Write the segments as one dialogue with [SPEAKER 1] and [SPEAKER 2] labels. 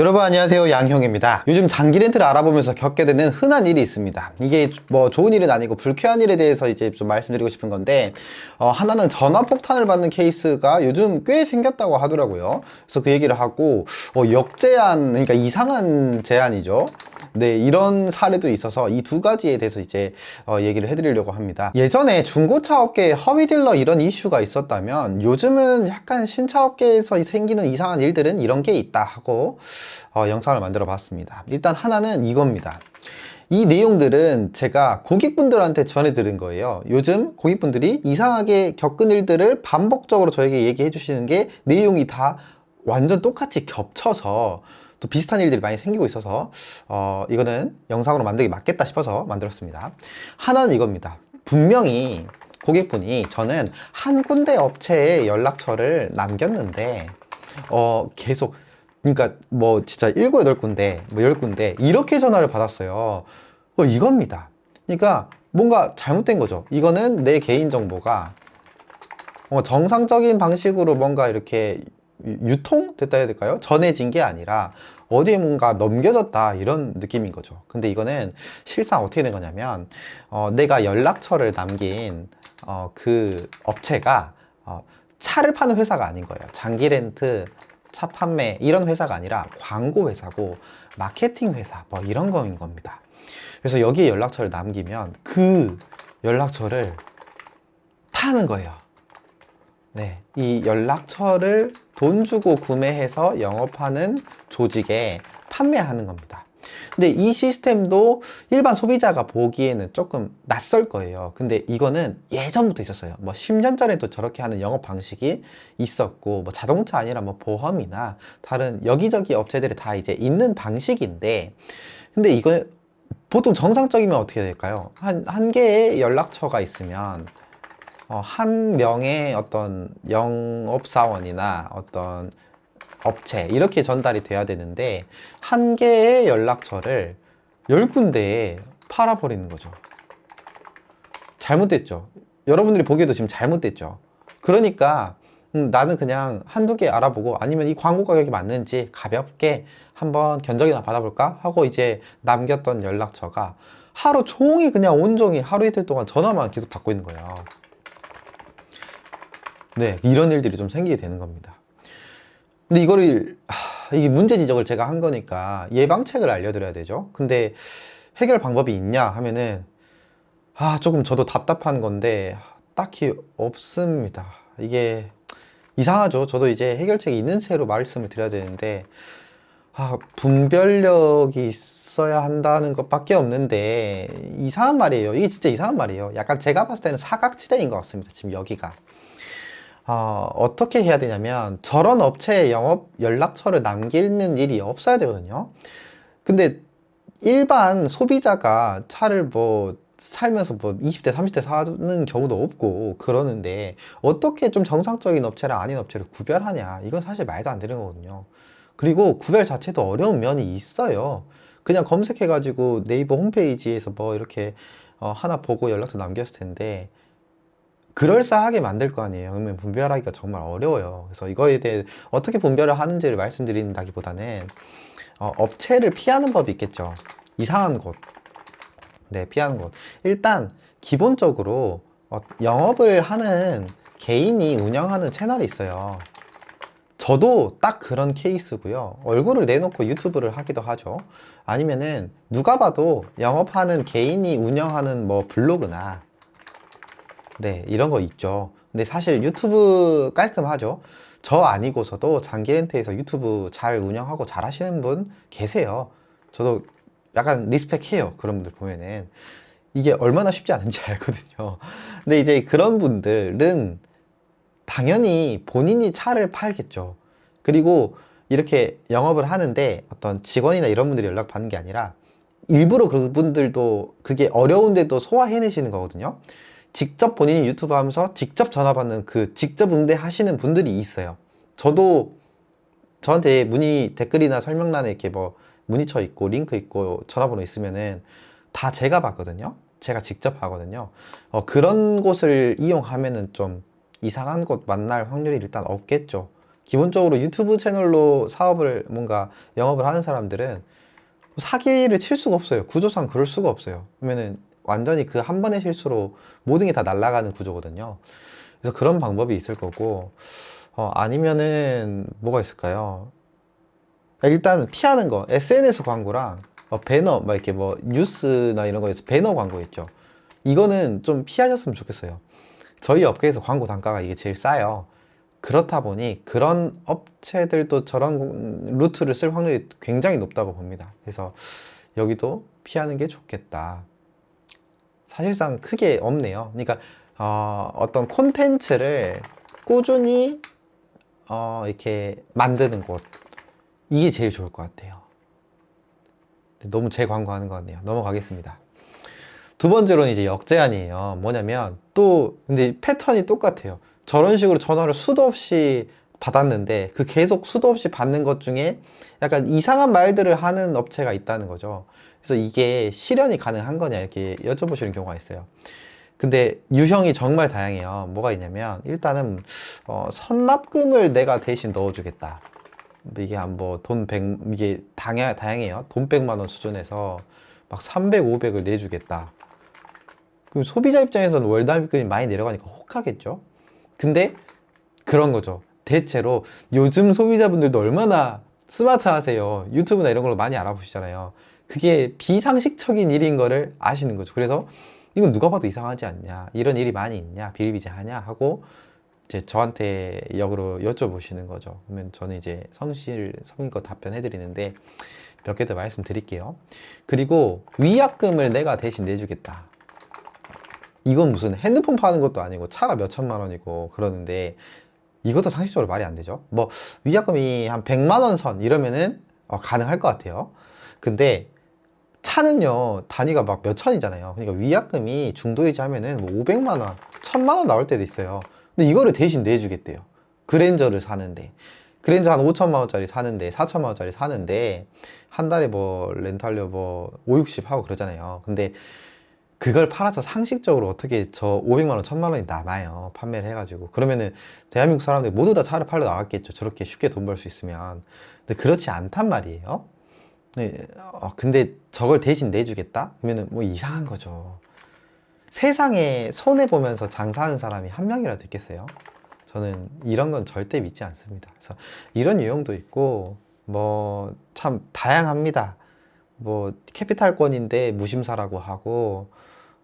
[SPEAKER 1] 여러분 안녕하세요, 양형입니다. 요즘 장기 렌트를 알아보면서 겪게 되는 흔한 일이 있습니다. 이게 뭐 좋은 일은 아니고 불쾌한 일에 대해서 이제 좀 말씀드리고 싶은 건데, 하나는 전화 폭탄을 받는 케이스가 요즘 꽤 생겼다고 하더라고요. 그래서 그 얘기를 하고, 역제한, 그러니까 이상한 제한이죠. 네, 이런 사례도 있어서 이 두 가지에 대해서 이제 얘기를 해드리려고 합니다. 예전에 중고차 업계에 허위 딜러 이런 이슈가 있었다면, 요즘은 약간 신차 업계에서 생기는 이상한 일들은 이런 게 있다 하고 영상을 만들어 봤습니다. 일단 하나는 이겁니다. 이 내용들은 제가 고객분들한테 전해 들은 거예요. 요즘 고객분들이 이상하게 겪은 일들을 반복적으로 저에게 얘기해 주시는 게 내용이 다 완전 똑같이 겹쳐서 또 비슷한 일들이 많이 생기고 있어서 이거는 영상으로 만들기 맞겠다 싶어서 만들었습니다. 하나는 이겁니다. 분명히 고객분이 저는 한 군데 업체에 연락처를 남겼는데 계속, 그러니까 뭐 진짜 7, 8군데, 뭐 10군데 이렇게 전화를 받았어요. 이겁니다. 그러니까 뭔가 잘못된 거죠. 이거는 내 개인정보가 정상적인 방식으로 뭔가 이렇게 유통됐다 해야 될까요? 전해진 게 아니라 어디에 뭔가 넘겨졌다 이런 느낌인 거죠. 근데 이거는 실상 어떻게 된 거냐면 내가 연락처를 남긴 그 업체가 차를 파는 회사가 아닌 거예요. 장기 렌트, 차 판매 이런 회사가 아니라 광고 회사고 마케팅 회사 뭐 이런 거인 겁니다. 그래서 여기에 연락처를 남기면 그 연락처를 파는 거예요. 네, 이 연락처를 돈 주고 구매해서 영업하는 조직에 판매하는 겁니다. 근데 이 시스템도 일반 소비자가 보기에는 조금 낯설 거예요. 근데 이거는 예전부터 있었어요. 뭐 10년 전에도 저렇게 하는 영업 방식이 있었고, 뭐 자동차 아니라 뭐 보험이나 다른 여기저기 업체들이 다 이제 있는 방식인데, 근데 이거 보통 정상적이면 어떻게 될까요? 한 개의 연락처가 있으면 한 명의 어떤 영업사원이나 어떤 업체 이렇게 전달이 돼야 되는데 한 개의 연락처를 10군데에 팔아버리는 거죠. 잘못됐죠. 여러분들이 보기에도 지금 잘못됐죠. 그러니까 나는 그냥 한두 개 알아보고 아니면 이 광고 가격이 맞는지 가볍게 한번 견적이나 받아볼까 하고 이제 남겼던 연락처가 하루 종일 그냥 온종일 하루 이틀 동안 전화만 계속 받고 있는 거예요. 네, 이런 일들이 좀 생기게 되는 겁니다. 근데 이게 문제 지적을 제가 한 거니까 예방책을 알려드려야 되죠. 근데 해결 방법이 있냐 하면은, 조금 저도 답답한 건데, 딱히 없습니다. 이게 이상하죠. 저도 이제 해결책이 있는 채로 말씀을 드려야 되는데, 분별력이 있어야 한다는 것밖에 없는데, 이상한 말이에요. 이게 진짜 이상한 말이에요. 약간 제가 봤을 때는 사각지대인 것 같습니다. 지금 여기가. 어떻게 해야 되냐면 저런 업체에 영업 연락처를 남기는 일이 없어야 되거든요. 근데 일반 소비자가 차를 뭐 살면서 뭐 20대, 30대 사는 경우도 없고 그러는데 어떻게 좀 정상적인 업체랑 아닌 업체를 구별하냐? 이건 사실 말도 안 되는 거거든요. 그리고 구별 자체도 어려운 면이 있어요. 그냥 검색해가지고 네이버 홈페이지에서 뭐 이렇게 하나 보고 연락처 남겼을 텐데 그럴싸하게 만들 거 아니에요. 그러면 분별하기가 정말 어려워요. 그래서 이거에 대해 어떻게 분별을 하는지를 말씀드린다기보다는 업체를 피하는 법이 있겠죠. 이상한 곳. 네, 피하는 곳. 일단 기본적으로 영업을 하는 개인이 운영하는 채널이 있어요. 저도 딱 그런 케이스고요. 얼굴을 내놓고 유튜브를 하기도 하죠. 아니면은 누가 봐도 영업하는 개인이 운영하는 뭐 블로그나 네, 이런 거 있죠. 근데 사실 유튜브 깔끔하죠. 저 아니고서도 장기 렌트에서 유튜브 잘 운영하고 잘 하시는 분 계세요. 저도 약간 리스펙해요. 그런 분들 보면은. 이게 얼마나 쉽지 않은지 알거든요. 근데 이제 그런 분들은 당연히 본인이 차를 팔겠죠. 그리고 이렇게 영업을 하는데 어떤 직원이나 이런 분들이 연락 받는 게 아니라 일부러 그분들도 그게 어려운데도 소화해내시는 거거든요. 직접 본인이 유튜브 하면서 직접 전화 받는 그 직접 응대하시는 분들이 있어요. 저도 저한테 문의 댓글이나 설명란에 이렇게 뭐 문의처 있고 링크 있고 전화번호 있으면은 다 제가 받거든요. 제가 직접 하거든요. 그런 곳을 이용하면은 좀 이상한 곳 만날 확률이 일단 없겠죠. 기본적으로 유튜브 채널로 사업을 뭔가 영업을 하는 사람들은 사기를 칠 수가 없어요. 구조상 그럴 수가 없어요. 그러면은 완전히 그 한 번의 실수로 모든 게 다 날아가는 구조거든요. 그래서 그런 방법이 있을 거고, 아니면은 뭐가 있을까요? 일단 피하는 거, SNS 광고랑 배너, 막 이렇게 뭐 뉴스나 이런 거에서 배너 광고 있죠. 이거는 좀 피하셨으면 좋겠어요. 저희 업계에서 광고 단가가 이게 제일 싸요. 그렇다 보니 그런 업체들도 저런 루트를 쓸 확률이 굉장히 높다고 봅니다. 그래서 여기도 피하는 게 좋겠다. 사실상 크게 없네요. 그러니까 어떤 콘텐츠를 꾸준히 이렇게 만드는 곳, 이게 제일 좋을 것 같아요. 너무 제 광고하는 것 같네요. 넘어가겠습니다. 두 번째로는 이제 역제한이에요. 뭐냐면 또 근데 패턴이 똑같아요. 저런 식으로 전화를 수도 없이 받았는데 그 계속 수도 없이 받는 것 중에 약간 이상한 말들을 하는 업체가 있다는 거죠. 그래서 이게 실현이 가능한 거냐 이렇게 여쭤보시는 경우가 있어요. 근데 유형이 정말 다양해요. 뭐가 있냐면 일단은 선납금을 내가 대신 넣어주겠다. 이게 한 뭐 돈 100, 이게 다양해요. 돈 100만 원 수준에서 막 300, 500을 내주겠다. 그럼 소비자 입장에서는 월 납입금이 많이 내려가니까 혹하겠죠. 근데 그런 거죠. 대체로 요즘 소비자분들도 얼마나 스마트하세요. 유튜브나 이런 걸로 많이 알아보시잖아요. 그게 비상식적인 일인 거를 아시는 거죠. 그래서 이건 누가 봐도 이상하지 않냐, 이런 일이 많이 있냐, 비일비재하냐 하고 이제 저한테 역으로 여쭤보시는 거죠. 그러면 저는 이제 성실성의껏 답변해 드리는데 몇 개 더 말씀드릴게요. 그리고 위약금을 내가 대신 내주겠다. 이건 무슨 핸드폰 파는 것도 아니고 차가 몇 천만 원이고 그러는데 이것도 상식적으로 말이 안 되죠. 뭐 위약금이 한 100만 원 선 이러면은 가능할 것 같아요. 근데 차는요 단위가 막 몇 천이잖아요. 그러니까 위약금이 중도이자 하면은 뭐 500만 원, 1000만 원 나올 때도 있어요. 근데 이거를 대신 내주겠대요. 그랜저를 사는데, 그랜저 한 5천만 원짜리 사는데, 4천만 원짜리 사는데 한 달에 뭐 렌탈료 뭐 5, 60 하고 그러잖아요. 근데 그걸 팔아서 상식적으로 어떻게 저 500만 원, 1000만 원이 남아요. 판매를 해가지고. 그러면은 대한민국 사람들이 모두 다 차를 팔러 나왔겠죠. 저렇게 쉽게 돈 벌 수 있으면. 근데 그렇지 않단 말이에요. 네, 근데 저걸 대신 내주겠다? 그러면은 뭐 이상한 거죠. 세상에 손해보면서 장사하는 사람이 한 명이라도 있겠어요? 저는 이런 건 절대 믿지 않습니다. 그래서 이런 유형도 있고, 뭐, 참 다양합니다. 뭐, 캐피탈권인데 무심사라고 하고,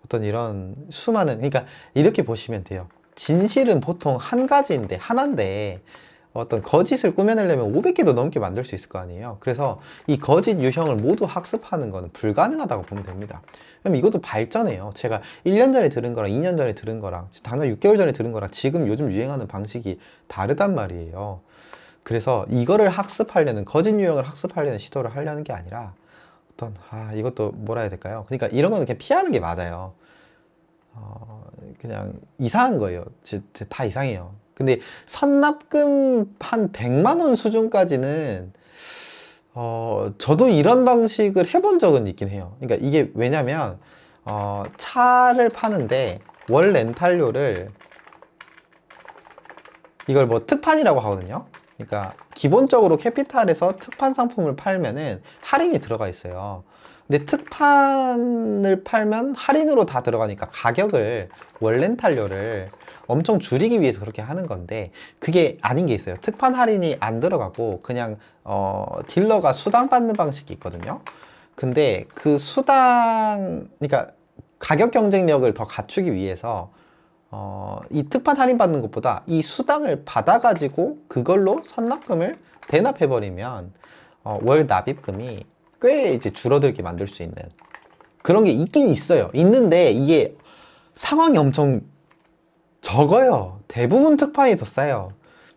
[SPEAKER 1] 어떤 이런 수많은, 그러니까 이렇게 보시면 돼요. 진실은 보통 한 가지인데, 하나인데, 어떤 거짓을 꾸며내려면 500개도 넘게 만들 수 있을 거 아니에요. 그래서 이 거짓 유형을 모두 학습하는 거는 불가능하다고 보면 됩니다. 그럼 이것도 발전해요. 제가 1년 전에 들은 거랑 2년 전에 들은 거랑 당장 6개월 전에 들은 거랑 지금 요즘 유행하는 방식이 다르단 말이에요. 그래서 이거를 학습하려는, 거짓 유형을 학습하려는 시도를 하려는 게 아니라 이것도 뭐라 해야 될까요? 그러니까 이런 거는 그냥 피하는 게 맞아요. 그냥 이상한 거예요. 다 이상해요. 근데 선납금 한 100만 원 수준까지는 저도 이런 방식을 해본 적은 있긴 해요. 그러니까 이게 왜냐면 차를 파는데 월 렌탈료를 이걸 뭐 특판이라고 하거든요. 그러니까 기본적으로 캐피탈에서 특판 상품을 팔면은 할인이 들어가 있어요. 근데 특판을 팔면 할인으로 다 들어가니까 가격을, 월 렌탈료를 엄청 줄이기 위해서 그렇게 하는 건데 그게 아닌 게 있어요. 특판 할인이 안 들어가고 그냥 딜러가 수당 받는 방식이 있거든요. 근데 그 수당, 그러니까 가격 경쟁력을 더 갖추기 위해서 이 특판 할인 받는 것보다 이 수당을 받아가지고 그걸로 선납금을 대납해버리면 월 납입금이 꽤 이제 줄어들게 만들 수 있는 그런 게 있긴 있어요. 있는데 이게 상황이 엄청 적어요. 대부분 특판이 더 싸요.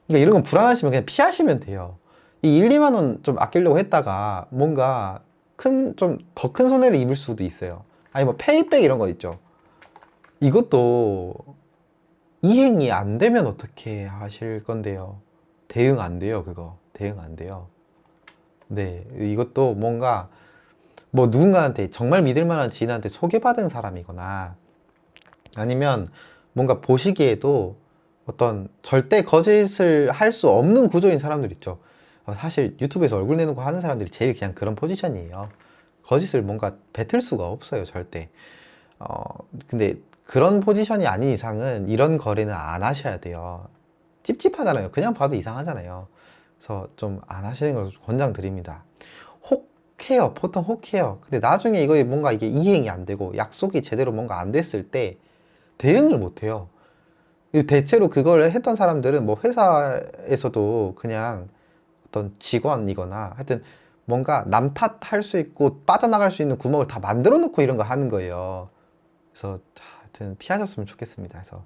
[SPEAKER 1] 그러니까 이런 건 불안하시면 그냥 피하시면 돼요. 이 1, 2만 원 좀 아끼려고 했다가 뭔가 좀 더 큰 손해를 입을 수도 있어요. 아니 뭐 페이백 이런 거 있죠. 이것도 이행이 안 되면 어떻게 하실 건데요? 대응 안 돼요, 그거. 대응 안 돼요. 네, 이것도 뭔가 뭐 누군가한테 정말 믿을 만한 지인한테 소개받은 사람이거나 아니면 뭔가 보시기에도 어떤 절대 거짓을 할 수 없는 구조인 사람들 있죠. 사실 유튜브에서 얼굴 내놓고 하는 사람들이 제일 그냥 그런 포지션이에요. 거짓을 뭔가 뱉을 수가 없어요, 절대. 근데 그런 포지션이 아닌 이상은 이런 거래는 안 하셔야 돼요. 찝찝하잖아요. 그냥 봐도 이상하잖아요. 그래서 좀 안 하시는 걸 권장드립니다. 혹해요. 보통 혹해요. 근데 나중에 이거 뭔가 이게 이행이 안 되고 약속이 제대로 뭔가 안 됐을 때 대응을 못 해요. 대체로 그걸 했던 사람들은 뭐 회사에서도 그냥 어떤 직원이거나 하여튼 뭔가 남 탓할 수 있고 빠져나갈 수 있는 구멍을 다 만들어 놓고 이런 거 하는 거예요. 그래서 하여튼 피하셨으면 좋겠습니다. 그래서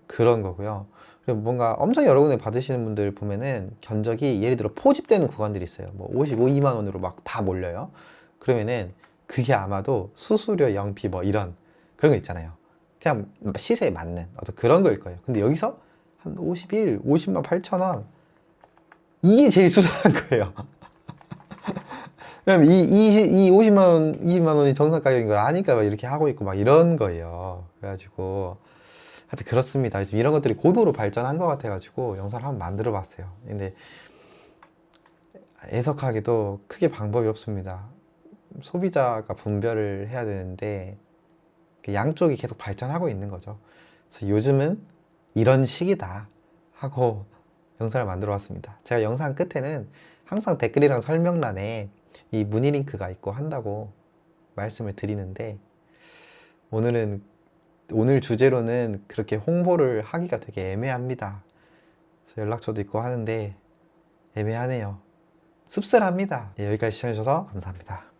[SPEAKER 1] 그런 거고요. 그리고 뭔가 엄청 여러 군데 받으시는 분들 보면은 견적이 예를 들어 포집되는 구간들이 있어요. 뭐 55, 2만 원으로 막 다 몰려요. 그러면은 그게 아마도 수수료 영피 뭐 이런 그런 거 있잖아요. 그냥 시세에 맞는 어떤 그런 거일 거예요. 근데 여기서 한 51, 50만 8천 원 이게 제일 수수한 거예요. 왜냐면 이 50만 원, 20만 원이 정상 가격인 걸 아니까 막 이렇게 하고 있고 막 이런 거예요. 그래가지고 하여튼 그렇습니다. 지금 이런 것들이 고도로 발전한 것 같아가지고 영상을 한번 만들어 봤어요. 근데 애석하게도 크게 방법이 없습니다. 소비자가 분별을 해야 되는데 양쪽이 계속 발전하고 있는 거죠. 그래서 요즘은 이런 식이다 하고 영상을 만들어 봤습니다. 제가 영상 끝에는 항상 댓글이랑 설명란에 이 문의 링크가 있고 한다고 말씀을 드리는데 오늘 주제로는 그렇게 홍보를 하기가 되게 애매합니다. 그래서 연락처도 있고 하는데 애매하네요. 씁쓸합니다. 네, 여기까지 시청해주셔서 감사합니다.